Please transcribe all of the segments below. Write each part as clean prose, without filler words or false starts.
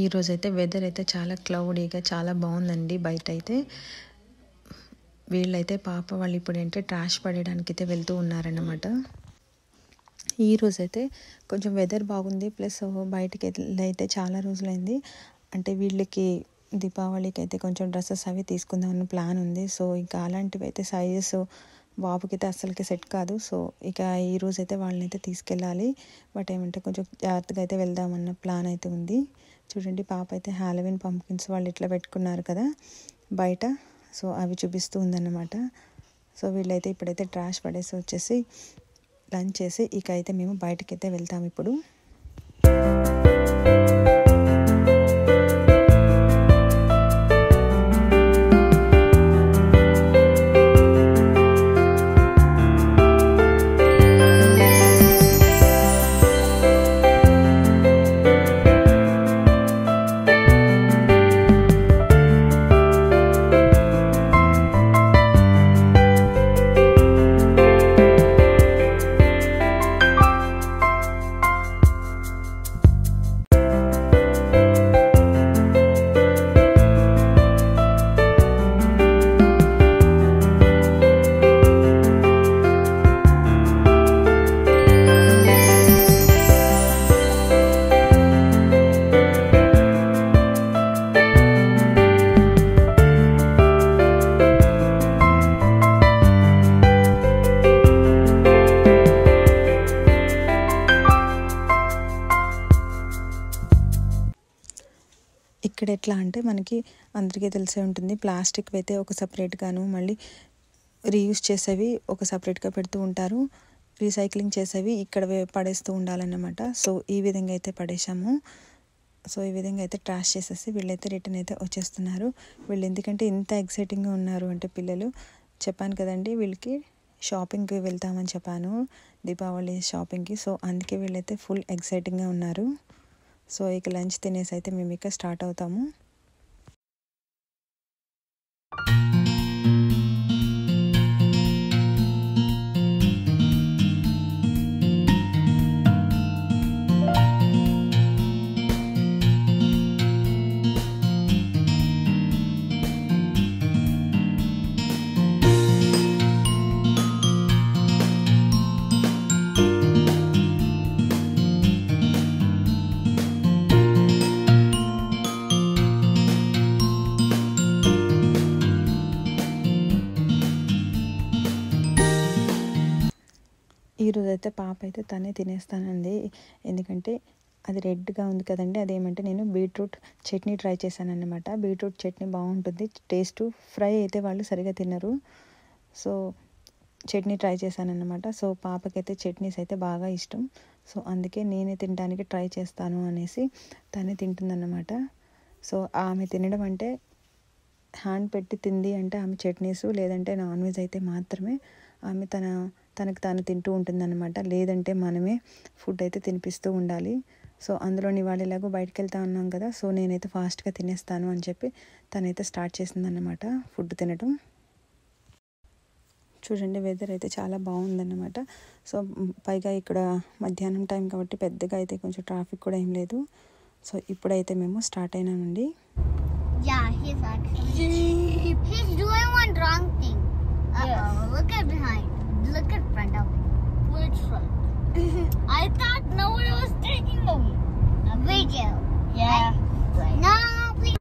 ఈరోజైతే వెదర్ అయితే చాలా క్లౌడీగా చాలా బాగుందండి. బయట అయితే వీళ్ళైతే పాప వాళ్ళు ఇప్పుడు ఏంటంటే ట్రాష్ పడేయడానికి అయితే వెళ్తూ ఉన్నారన్నమాట. ఈరోజైతే కొంచెం వెదర్ బాగుంది, ప్లస్ బయటికి అయితే చాలా రోజులైంది. అంటే వీళ్ళకి దీపావళికి అయితే కొంచెం డ్రెస్సెస్ అవి తీసుకుందామని ప్లాన్ ఉంది. సో ఇంకా అలాంటివి అయితే సైజెస్ బాబుకి అయితే అస్సలకి సెట్ కాదు. సో ఇక ఈరోజైతే వాళ్ళని అయితే తీసుకెళ్ళాలి. బట్ ఏమంటే కొంచెం జాగ్రత్తగా అయితే వెళ్దామన్న ప్లాన్ అయితే ఉంది. చూడండి, పాప అయితే హాలోవిన్ పంప్కిన్స్ వాళ్ళు ఇట్లా పెట్టుకున్నారు కదా బయట, సో అవి చూపిస్తూ ఉందన్నమాట. సో వీళ్ళైతే ఇప్పుడైతే ట్రాష్ పడేసి వచ్చేసి లంచ్ చేసి ఇక అయితే మేము బయటకైతే వెళ్తాం ఇప్పుడు. ఇక్కడ ఎట్లా అంటే మనకి అందరికీ తెలిసే ఉంటుంది, ప్లాస్టిక్ అయితే ఒక సపరేట్గాను, మళ్ళీ రీయూజ్ చేసేవి ఒక సపరేట్గా పెడుతూ ఉంటారు, రీసైక్లింగ్ చేసేవి ఇక్కడ పడేస్తూ ఉండాలన్నమాట. సో ఈ విధంగా అయితే పడేసాము. సో ఈ విధంగా అయితే ట్రాష్ చేసేసి వీళ్ళైతే రిటర్న్ అయితే వచ్చేస్తున్నారు. వీళ్ళు ఎందుకంటే ఇంత ఎక్సైటింగ్గా ఉన్నారు అంటే పిల్లలు, చెప్పాను కదండి వీళ్ళకి షాపింగ్కి వెళ్తామని చెప్పాను, దీపావళి షాపింగ్కి. సో అందుకే వీళ్ళైతే ఫుల్ ఎక్సైటింగ్గా ఉన్నారు. సో ఇక లంచ్ తినేసి అయితే మేము ఇక స్టార్ట్ అవుతాము. ఈరోజు అయితే పాప అయితే తనే తినేస్తానండి, ఎందుకంటే అది రెడ్గా ఉంది కదండి. అదేమంటే నేను బీట్రూట్ చట్నీ ట్రై చేశాను అన్నమాట. బీట్రూట్ చట్నీ బాగుంటుంది టేస్ట్, ఫ్రై అయితే వాళ్ళు సరిగా తినరు. సో చట్నీ ట్రై చేశాను అన్నమాట. సో పాపకైతే చట్నీస్ అయితే బాగా ఇష్టం. సో అందుకే నేనే తినడానికి ట్రై చేస్తాను అనేసి తనే తింటుందన్నమాట. సో ఆమె తినడం అంటే హ్యాండ్ పెట్టి తింది అంటే ఆమె చట్నీస్ లేదంటే నాన్ వెజ్ అయితే మాత్రమే ఆమె తనకు తాను తింటూ ఉంటుందన్నమాట. లేదంటే మనమే ఫుడ్ అయితే తినిపిస్తూ ఉండాలి. సో అందులో ఇవాళ ఎలాగో బయటకు వెళ్తా ఉన్నాం కదా, సో నేనైతే ఫాస్ట్గా తినేస్తాను అని చెప్పి తనైతే స్టార్ట్ చేసిందన్నమాట ఫుడ్ తినడం. చూడండి, వెదర్ అయితే చాలా బాగుందన్నమాట. సో పైగా ఇక్కడ మధ్యాహ్నం టైం కాబట్టి పెద్దగా అయితే కొంచెం ట్రాఫిక్ కూడా ఏం లేదు. సో ఇప్పుడైతే మేము start అయినామండి. Yeah, he's doing one wrong thing. Yes. Look at behind. Look at front of him. Which front? I thought nobody was taking a video. Yeah. Right? No, please.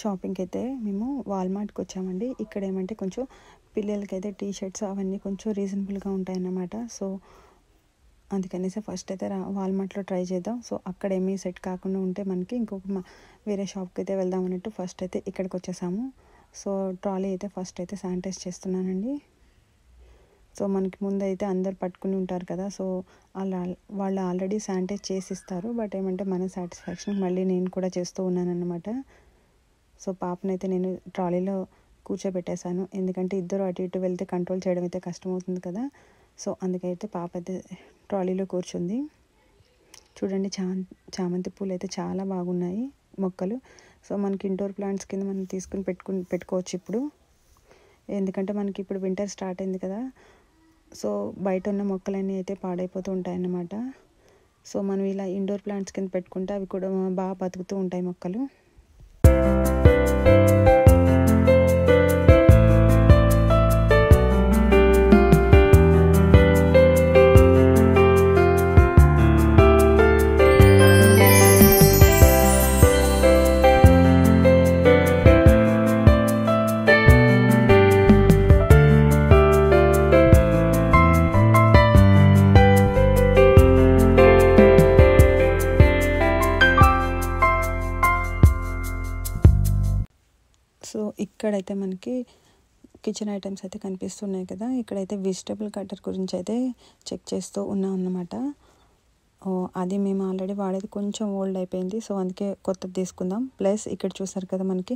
షాపింగ్కి అయితే మేము వాల్మార్ట్కి వచ్చామండి. ఇక్కడ ఏమంటే కొంచెం పిల్లలకైతే టీ షర్ట్స్ అవన్నీ కొంచెం రీజనబుల్గా ఉంటాయన్నమాట. సో అందుకనేసి ఫస్ట్ అయితే వాల్మార్ట్లో ట్రై చేద్దాం. సో అక్కడ ఏమీ సెట్ కాకుండా ఉంటే మనకి ఇంకొక వేరే షాప్కి అయితే వెళ్దాం అన్నట్టు ఫస్ట్ అయితే ఇక్కడికి వచ్చేసాము. సో ట్రాలీ అయితే ఫస్ట్ అయితే శానిటైజ్ చేస్తున్నానండి. సో మనకి ముందు అయితే అందరు పట్టుకుని ఉంటారు కదా, సో వాళ్ళు ఆల్రెడీ శానిటైజ్ చేసి ఇస్తారు. బట్ ఏమంటే మన సాటిస్ఫాక్షన్ మళ్ళీ నేను కూడా చేస్తూ ఉన్నాను అన్నమాట. సో పాపనైతే నేను ట్రాలీలో కూర్చోబెట్టేశాను, ఎందుకంటే ఇద్దరు అటు ఇటు వెళ్తే కంట్రోల్ చేయడం అయితే కష్టమవుతుంది కదా. సో అందుకైతే పాప అయితే ట్రాలీలో కూర్చుంది. చూడండి చామంతి పూలు అయితే చాలా బాగున్నాయి మొక్కలు. సో మనకి ఇండోర్ ప్లాంట్స్ కింద మనం తీసుకుని పెట్టుకోవచ్చు ఇప్పుడు, ఎందుకంటే మనకి ఇప్పుడు వింటర్ స్టార్ట్ అయింది కదా. సో బయట ఉన్న మొక్కలన్నీ అయితే పాడైపోతూ ఉంటాయన్నమాట. సో మనం ఇలా ఇండోర్ ప్లాంట్స్ కింద పెట్టుకుంటే అవి కూడా బాగా బతుకుతూ ఉంటాయి మొక్కలు. సో ఇక్కడైతే మనకి కిచెన్ ఐటమ్స్ అయితే కనిపిస్తున్నాయి కదా. ఇక్కడైతే వెజిటబుల్ కట్టర్ గురించి అయితే చెక్ చేస్తూ ఉన్నాం అన్నమాట. అది మేము ఆల్రెడీ వాడేది కొంచెం ఓల్డ్ అయిపోయింది, సో అందుకే కొత్తది తీసుకుందాం. ప్లస్ ఇక్కడ చూసారు కదా మనకి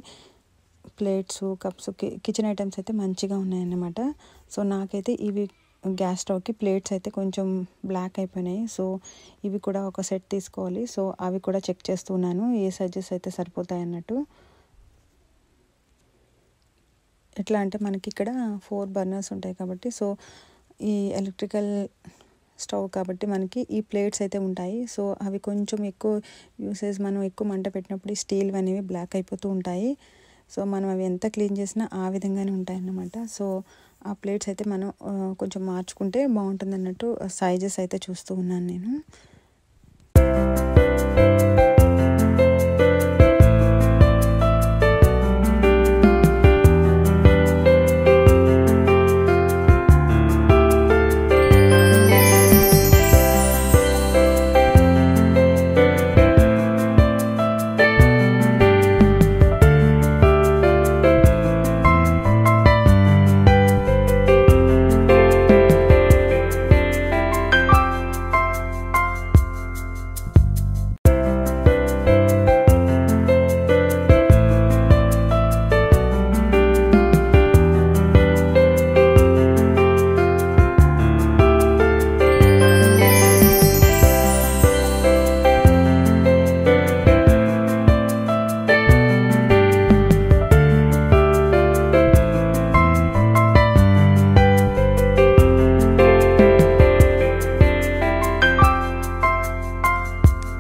ప్లేట్స్, కప్స్, కిచెన్ ఐటమ్స్ అయితే మంచిగా ఉన్నాయన్నమాట. సో నాకైతే ఇవి గ్యాస్ స్టవ్కి ప్లేట్స్ అయితే కొంచెం బ్లాక్ అయిపోయినాయి. సో ఇవి కూడా ఒక సెట్ తీసుకోవాలి. సో అవి కూడా చెక్ చేస్తున్నాను ఏ సైజెస్ అయితే సరిపోతాయి అన్నట్టు. ఎట్లా అంటే మనకి ఇక్కడ 4 బర్నర్స్ ఉంటాయి కాబట్టి, సో ఈ ఎలక్ట్రికల్ స్టవ్ కాబట్టి మనకి ఈ ప్లేట్స్ అయితే ఉంటాయి. సో అవి కొంచెం ఎక్కువ యూసేజ్, మనం ఎక్కువ మంట పెట్టినప్పుడు ఈ స్టీల్ అనేవి బ్లాక్ అయిపోతూ ఉంటాయి. సో మనం అవి ఎంత క్లీన్ చేసినా ఆ విధంగానే ఉంటాయి అన్నమాట. సో ఆ ప్లేట్స్ అయితే మనం కొంచెం మార్చుకుంటే బాగుంటుంది అన్నట్టు సైజెస్ అయితే చూస్తూ ఉన్నాను నేను.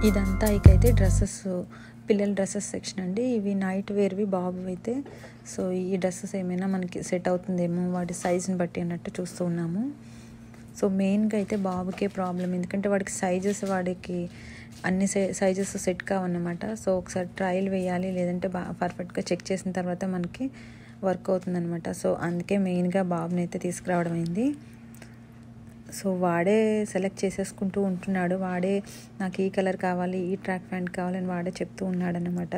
ఇదంతా ఇకైతే డ్రెస్సెస్, పిల్లల డ్రెస్సెస్ సెక్షన్ అండి. ఇవి నైట్ వేర్వి బాబు అయితే. సో ఈ డ్రెస్సెస్ ఏమైనా మనకి సెట్ అవుతుందేమో వాటి సైజుని బట్టి అన్నట్టు చూస్తూ ఉన్నాము. సో మెయిన్గా అయితే బాబుకే ప్రాబ్లం, ఎందుకంటే వాడికి సైజెస్, వాడికి అన్ని సైజెస్ సెట్ కావన్నమాట. సో ఒకసారి ట్రయల్ వేయాలి, లేదంటే పర్ఫెక్ట్గా చెక్ చేసిన తర్వాత మనకి వర్క్ అవుతుందన్నమాట. సో అందుకే మెయిన్గా బాబుని అయితే తీసుకురావడం అయింది. సో వాడే సెలెక్ట్ చేసేసుకుంటూ ఉంటున్నాడు, వాడే నాకు ఈ కలర్ కావాలి, ఈ ట్రాక్ ప్యాంట్ కావాలని వాడే చెప్తూ ఉన్నాడు అన్నమాట.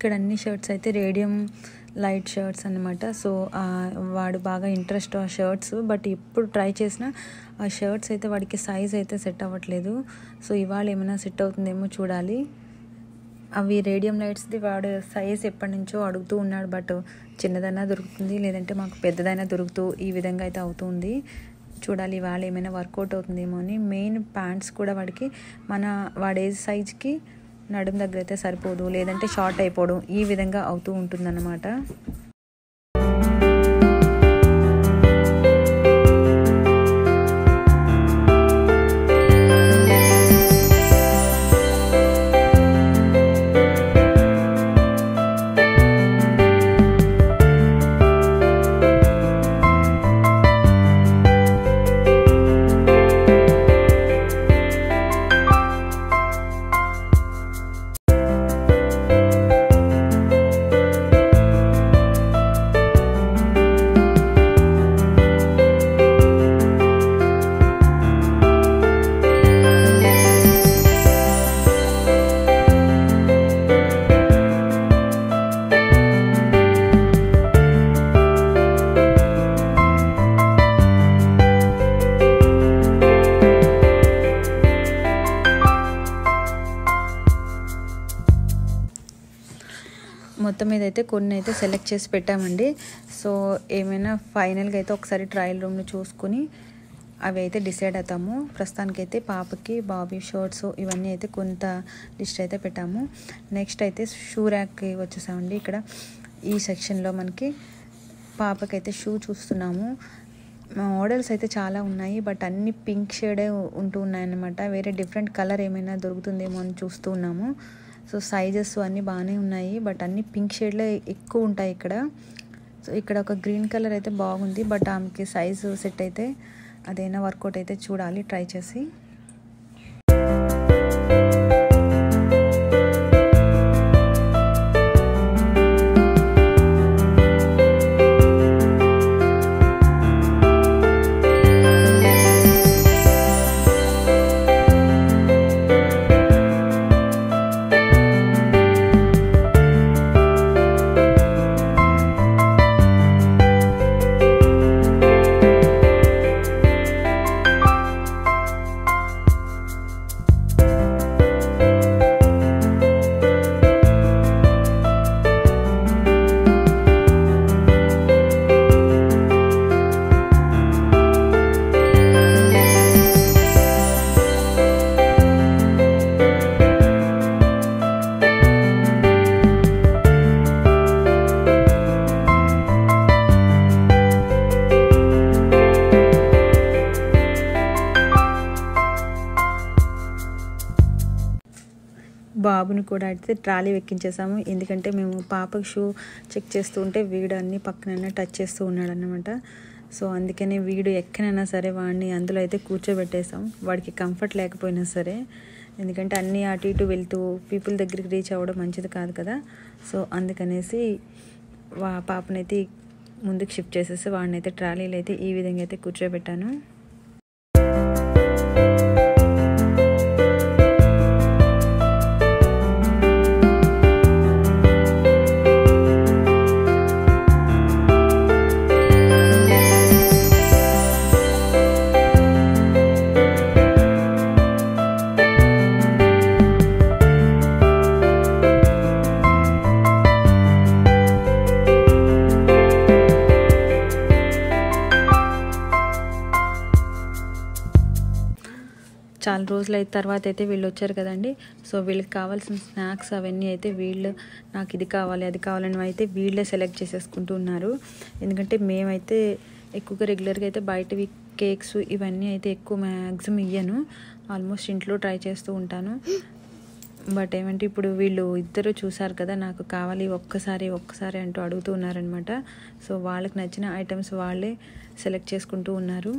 ఇక్కడ అన్ని షర్ట్స్ అయితే రేడియం లైట్ షర్ట్స్ అన్నమాట. సో వాడు బాగా ఇంట్రెస్ట్ ఆ షర్ట్స్, బట్ ఎప్పుడు ట్రై చేసినా ఆ షర్ట్స్ అయితే వాడికి సైజ్ అయితే సెట్ అవ్వట్లేదు. సో ఇవాళ ఏమైనా సెట్ అవుతుందేమో చూడాలి. అవి రేడియం లైట్స్ది వాడు సైజ్ ఎప్పటి నుంచో అడుగుతూ ఉన్నాడు, బట్ చిన్నదైనా దొరుకుతుంది, లేదంటే మాకు పెద్దదైనా దొరుకుతూ ఈ విధంగా అయితే అవుతుంది. చూడాలి ఇవాళ ఏమైనా వర్కౌట్ అవుతుందేమో అని. మెయిన్ ప్యాంట్స్ కూడా వాడికి వాడి ఏజ్ సైజ్కి నడుము దగ్గర అయితే సరిపోదు, లేదంటే షార్ట్ అయిపోవడం ఈ విధంగా అవుతూ ఉంటుందన్నమాట. మొత్తం మీద అయితే కొన్ని అయితే సెలెక్ట్ చేసి పెట్టామండి. సో ఏమైనా ఫైనల్గా అయితే ఒకసారి ట్రయల్ రూమ్లో చూసుకుని అవి అయితే డిసైడ్ అవుతాము. ప్రస్తుతానికైతే పాపకి బాబీ షర్ట్స్ ఇవన్నీ అయితే కొంత లిస్ట్ అయితే పెట్టాము. నెక్స్ట్ అయితే షూ ర్యాక్కి వచ్చేసామండి. ఇక్కడ ఈ సెక్షన్లో మనకి పాపకైతే షూ చూస్తున్నాము. మోడల్స్ అయితే చాలా ఉన్నాయి, బట్ అన్ని పింక్ షేడే ఉంటూ ఉన్నాయన్నమాట. వేరే డిఫరెంట్ కలర్ ఏమైనా దొరుకుతుందేమో అని చూస్తూ ఉన్నాము. సో సైజెస్ అన్నీ బాగానే ఉన్నాయి, బట్ అన్ని పింక్ షేడ్లో ఎక్కువ ఉంటాయి ఇక్కడ. సో ఇక్కడ ఒక గ్రీన్ కలర్ అయితే బాగుంది, బట్ ఆమెకి సైజు సెట్ అయితే అదైనా వర్కౌట్ అయితే చూడాలి ట్రై చేసి. బాబుని కూడా అయితే ట్రాలీ ఎక్కించేసాము, ఎందుకంటే మేము పాపకు షూ చెక్ చేస్తూ ఉంటే వీడు అన్ని పక్కనైనా టచ్ చేస్తూ ఉన్నాడు అన్నమాట. సో అందుకనే వీడు ఎక్కనైనా సరే వాడిని అందులో అయితే కూర్చోబెట్టేసాం, వాడికి కంఫర్ట్ లేకపోయినా సరే. ఎందుకంటే అన్నీ అటు ఇటు వెళ్తూ పీపుల్ దగ్గరికి రీచ్ అవ్వడం మంచిది కాదు కదా. సో అందుకనేసి పాపనైతే ముందుకు షిఫ్ట్ చేసేసి వాడిని అయితే ట్రాలీలో అయితే ఈ విధంగా అయితే కూర్చోబెట్టాను. చాలా రోజుల తర్వాత అయితే వీళ్ళు వచ్చారు కదండి. సో వీళ్ళకి కావాల్సిన స్నాక్స్ అవన్నీ అయితే వీళ్ళు నాకు ఇది కావాలి అది కావాలని అయితే వీళ్ళే సెలెక్ట్ చేసేసుకుంటూ ఉన్నారు. ఎందుకంటే మేమైతే ఎక్కువగా రెగ్యులర్గా అయితే బయటవి కేక్స్ ఇవన్నీ అయితే ఎక్కువ మ్యాక్సిమం ఇయ్యను, ఆల్మోస్ట్ ఇంట్లో ట్రై చేస్తూ ఉంటాను. బట్ ఏమంటే ఇప్పుడు వీళ్ళు ఇద్దరు చూసారు కదా, నాకు కావాలి ఒక్కసారి అంటూ అడుగుతూ ఉన్నారనమాట. సో వాళ్ళకి నచ్చిన ఐటమ్స్ వాళ్ళే సెలెక్ట్ చేసుకుంటూ ఉన్నారు.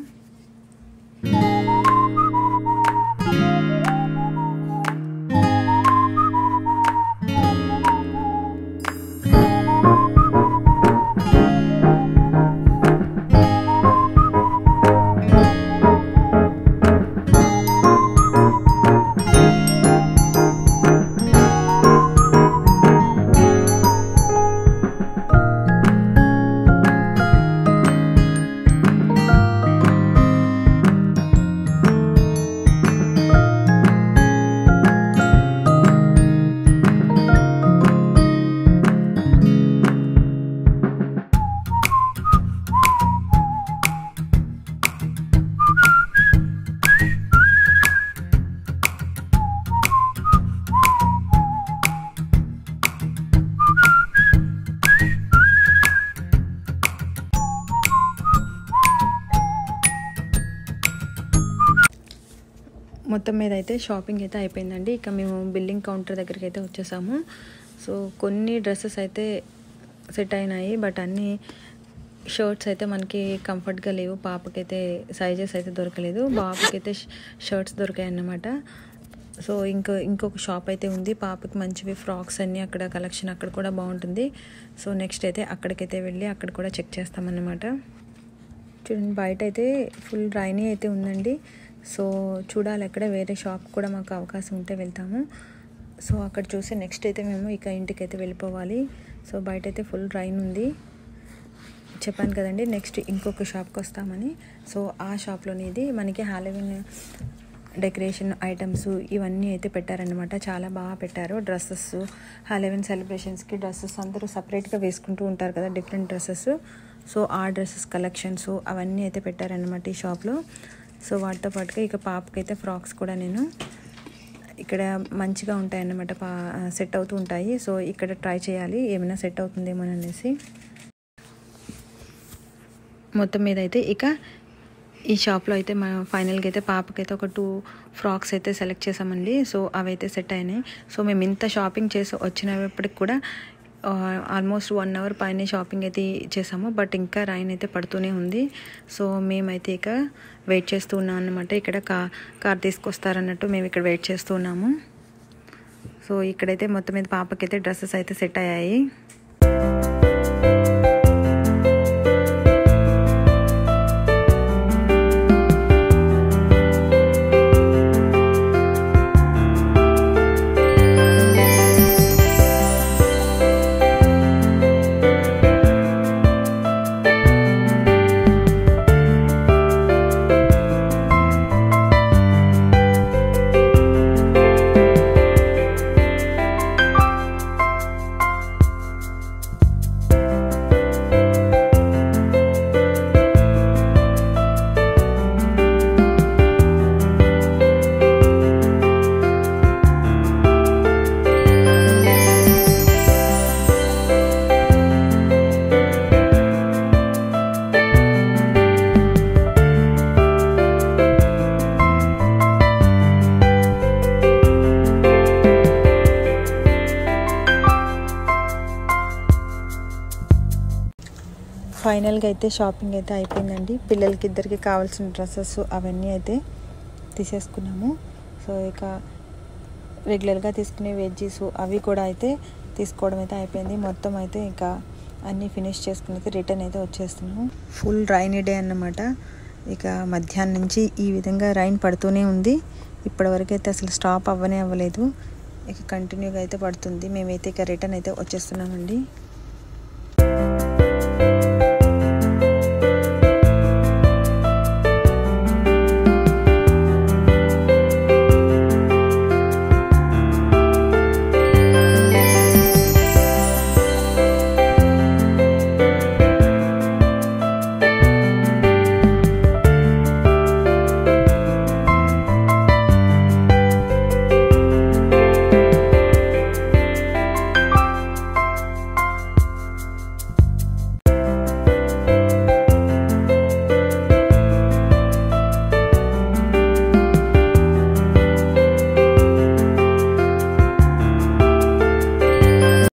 మొత్తం మీద అయితే షాపింగ్ అయితే అయిపోయిందండి. ఇక మేము బిల్లింగ్ కౌంటర్ దగ్గరికి అయితే వచ్చేసాము. సో కొన్ని డ్రెస్సెస్ అయితే సెట్ అయినాయి, బట్ అన్నీ షర్ట్స్ అయితే మనకి కంఫర్ట్గా లేవు. పాపకైతే సైజెస్ అయితే దొరకలేదు, బాబుకైతే షర్ట్స్ దొరికాయి అన్నమాట. సో ఇంకొక షాప్ అయితే ఉంది పాపకి మంచివి ఫ్రాక్స్ అన్నీ, అక్కడ కలెక్షన్ అక్కడ కూడా బాగుంటుంది. సో నెక్స్ట్ అయితే అక్కడికైతే వెళ్ళి అక్కడ కూడా చెక్ చేస్తామన్నమాట. చూడండి బయట అయితే ఫుల్ రైనీ అయితే ఉందండి. సో చూడాలి, అక్కడ వేరే షాప్ కూడా మాకు అవకాశం ఉంటే వెళ్తాము. సో అక్కడ చూసి నెక్స్ట్ అయితే మేము ఇక ఇంటికైతే వెళ్ళిపోవాలి. సో బయట అయితే ఫుల్ రైన్ ఉంది. చెప్పాను కదండి నెక్స్ట్ ఇంకొక షాప్కి వస్తామని. సో ఆ షాప్లోని ఇది మనకి హాలోవీన్ డెకరేషన్ ఐటమ్స్ ఇవన్నీ అయితే పెట్టారనమాట. చాలా బాగా పెట్టారు. డ్రెస్సెస్ హాలోవీన్ సెలబ్రేషన్స్కి డ్రెస్సెస్ అందరూ సపరేట్గా వేసుకుంటూ ఉంటారు కదా, డిఫరెంట్ డ్రెస్సెస్. సో ఆ డ్రెస్సెస్ కలెక్షన్స్ అవన్నీ అయితే పెట్టారనమాట ఈ షాప్లో. సో వాటితో పాటుగా ఇక పాపకైతే ఫ్రాక్స్ కూడా నేను ఇక్కడ మంచిగా ఉంటాయన్నమాట, సెట్ అవుతూ ఉంటాయి. సో ఇక్కడ ట్రై చేయాలి ఏమైనా సెట్ అవుతుందేమో అనేసి. మొత్తం మీద అయితే ఇక ఈ షాప్లో అయితే మా ఫైనల్గా అయితే పాపకైతే ఒక 2 ఫ్రాక్స్ అయితే సెలెక్ట్ చేసామండి. సో అవైతే సెట్ అయినాయి. సో మేము ఇంత షాపింగ్ చేసి వచ్చినప్పటికి కూడా ఆల్మోస్ట్ 1 అవర్ పైన షాపింగ్ అయితే చేసాము, బట్ ఇంకా రైన్ అయితే పడుతూనే ఉంది. సో మేమైతే ఇక వెయిట్ చేస్తూ ఉన్నాం అన్నమాట. ఇక్కడ కార్ తీసుకొస్తారన్నట్టు మేము ఇక్కడ వెయిట్ చేస్తూ ఉన్నాము. సో ఇక్కడైతే మొత్తం మీద పాపకైతే డ్రెస్సెస్ అయితే సెట్ అయ్యాయి. ఫైనల్గా అయితే షాపింగ్ అయితే అయిపోయిందండి. పిల్లలకి ఇద్దరికి కావాల్సిన డ్రెస్సెస్ అవన్నీ అయితే తీసేసుకున్నాము. సో ఇక రెగ్యులర్గా తీసుకునే వెజ్జీస్ అవి కూడా అయితే తీసుకోవడం అయితే అయిపోయింది. మొత్తం అయితే ఇక అన్నీ ఫినిష్ చేసుకుని అయితే రిటర్న్ అయితే వచ్చేస్తున్నాము. ఫుల్ రైనీ డే అన్నమాట. ఇక మధ్యాహ్నం నుంచి ఈ విధంగా రైన్ పడుతూనే ఉంది. ఇప్పటివరకు అయితే అసలు స్టాప్ అవ్వలేదు. ఇక కంటిన్యూగా అయితే పడుతుంది. మేమైతే ఇక రిటర్న్ అయితే వచ్చేస్తున్నామండి.